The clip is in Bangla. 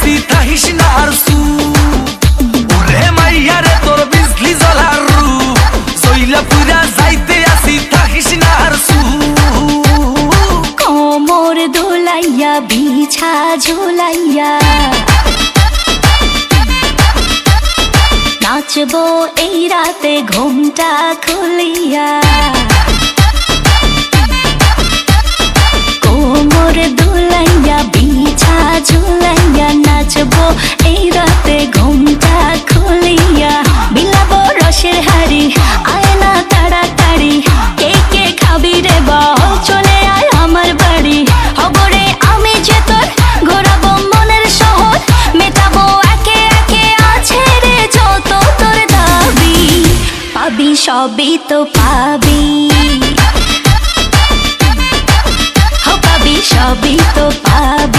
আসি থাকিস না আর সু ওরে মাইয়া রে তোর বিজলি জ্বলার রূপ জইলা পুরা যাইতে আসি থাকিস না আর সু কোমর দোলাইয়া বিছা ঝোলাইয়া নাচবো এই রাতে ঘুমটা খুলিয়া কোমর দোলাইয়া বিছা ঝোলাইয়া নাচবো এই রাতে ঘুমটা খুলিয়া বিলাবো রসের হাড়ি আয় না তাড়াতাড়ি কে কে খাবি রে বল চলে আয় আমার বাড়ি হবরে আমি যে তোর ঘোরাবো মনের শহর মেটাবো একে একে আছে রে যত তোর দাবি পাবি সবই তো পাবি পাবি সবই তো পাবি